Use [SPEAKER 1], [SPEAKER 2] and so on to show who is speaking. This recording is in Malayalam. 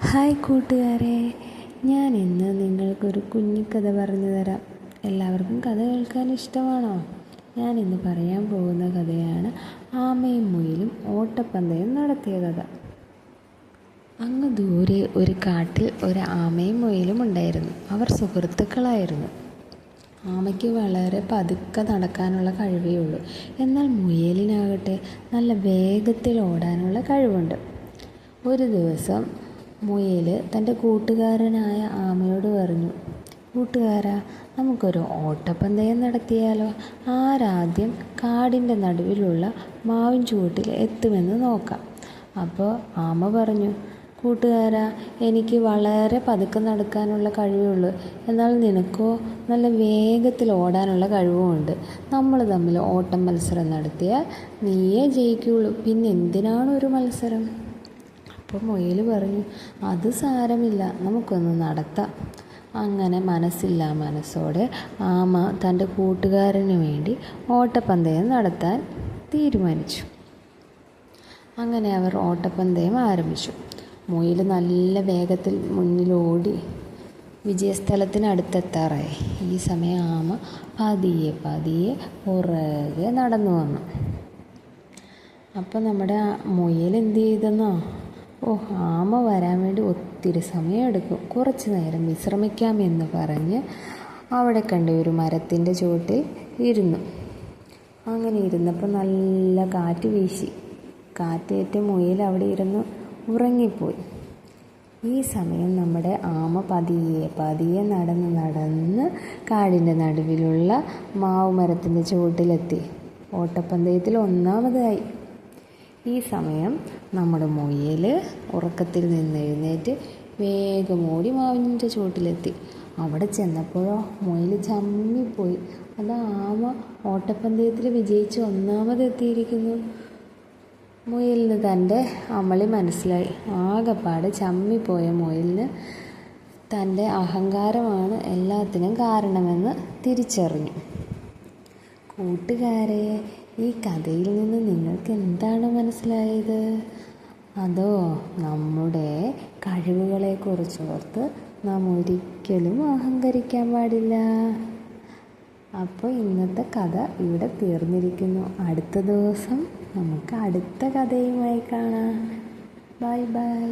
[SPEAKER 1] ഹായ് കൂട്ടുകാരെ, ഞാൻ ഇന്ന് നിങ്ങൾക്കൊരു കുഞ്ഞിക്കഥ പറഞ്ഞു തരാം. എല്ലാവർക്കും കഥ കേൾക്കാൻ ഇഷ്ടമാണോ? ഞാൻ ഇന്ന് പറയാൻ പോകുന്ന കഥയാണ് ആമയും മുയലും ഓട്ടപ്പന്തയം നടത്തിയ കഥ. അങ്ങ് ദൂരെ ഒരു കാട്ടിൽ ഒരു ആമയും മുയലും ഉണ്ടായിരുന്നു. അവർ സുഹൃത്തുക്കളായിരുന്നു. ആമയ്ക്ക് വളരെ പതുക്കെ നടക്കാനുള്ള കഴിവേ ഉള്ളൂ. എന്നാൽ മുയലിനാകട്ടെ നല്ല വേഗത്തിൽ ഓടാനുള്ള കഴിവുണ്ട്. ഒരു ദിവസം മുയൽ തൻ്റെ കൂട്ടുകാരനായ ആമയോട് പറഞ്ഞു, കൂട്ടുകാരാ, നമുക്കൊരു ഓട്ടപ്പന്തയം നടത്തിയാലോ? ആരാദ്യം കാടിൻ്റെ നടുവിലുള്ള മാവിൻ ചുവട്ടിൽ എത്തുമെന്ന് നോക്കാം. അപ്പോൾ ആമ പറഞ്ഞു, കൂട്ടുകാരാ, എനിക്ക് വളരെ പതുക്കെ നടക്കാനുള്ള കഴിവുള്ളൂ. എന്നാൽ നിനക്കോ നല്ല വേഗത്തിൽ ഓടാനുള്ള കഴിവുമുണ്ട്. നമ്മൾ തമ്മിൽ ഓട്ടം മത്സരം നടത്തിയാൽ നീയേ ജയിക്കുകയുള്ളൂ. പിന്നെ എന്തിനാണ് ഒരു മത്സരം? അപ്പോൾ മുയൽ പറഞ്ഞു, അത് സാരമില്ല, നമുക്കൊന്ന് നടത്താം. അങ്ങനെ മനസ്സില്ലാ മനസ്സോടെ ആമ തൻ്റെ കൂട്ടുകാരന് വേണ്ടി ഓട്ടപ്പന്തയം നടത്താൻ തീരുമാനിച്ചു. അങ്ങനെ അവർ ഓട്ടപ്പന്തയം ആരംഭിച്ചു. മുയൽ നല്ല വേഗത്തിൽ മുന്നിലോടി വിജയസ്ഥലത്തിനടുത്തെത്താറായി. ഈ സമയം ആമ പതിയെ പതിയെ പുറകെ നടന്നു വന്നു. അപ്പോൾ നമ്മുടെ മുയൽ എന്ത് ചെയ്തെന്നോ, ആമ വരാൻ വേണ്ടി ഒത്തിരി സമയമെടുക്കും, കുറച്ച് നേരം വിശ്രമിക്കാമെന്ന് പറഞ്ഞ് അവിടെ കണ്ട ഒരു മരത്തിൻ്റെ ചുവട്ടിൽ ഇരുന്നു. അങ്ങനെ ഇരുന്നപ്പോൾ നല്ല കാറ്റ് വീശി. കാറ്റേറ്റ് മുയൽ അവിടെ ഇരുന്ന് ഉറങ്ങിപ്പോയി. ഈ സമയം നമ്മുടെ ആമ പതിയെ പതിയെ നടന്ന് കാടിൻ്റെ നടുവിലുള്ള മാവ് മരത്തിൻ്റെ ചുവട്ടിലെത്തി. ഓട്ടപ്പന്തയത്തിൽ ഒന്നാമതായി. ഈ സമയം നമ്മുടെ മുയൽ ഉറക്കത്തിൽ നിന്ന് എഴുന്നേറ്റ് വേഗം ഓടി മാവിൻ്റെ ചുവട്ടിലെത്തി. അവിടെ ചെന്നപ്പോഴോ മുയൽ ചമ്മിപ്പോയി. അത് ആമ ഓട്ടപ്പന്തയത്തിൽ വിജയിച്ച് ഒന്നാമതെത്തിയിരിക്കുന്നു. മുയലിന് തൻ്റെ അമളി മനസ്സിലായി. ആകെപ്പാടെ ചമ്മിപ്പോയ മുയലിന് തൻ്റെ അഹങ്കാരമാണ് എല്ലാത്തിനും കാരണമെന്ന് തിരിച്ചറിഞ്ഞു. കൂട്ടുകാരെ, ഈ കഥയിൽ നിന്ന് നിങ്ങൾക്ക് എന്താണ് മനസ്സിലായത്? അതോ നമ്മുടെ കഴിവുകളെക്കുറിച്ച് ഓർത്ത് നാം ഒരിക്കലും അഹങ്കരിക്കാൻ പാടില്ല. അപ്പോൾ ഇന്നത്തെ കഥ ഇവിടെ തീർന്നിരിക്കുന്നു. അടുത്ത ദിവസം നമുക്ക് അടുത്ത കഥയുമായി കാണാം. Bye bye.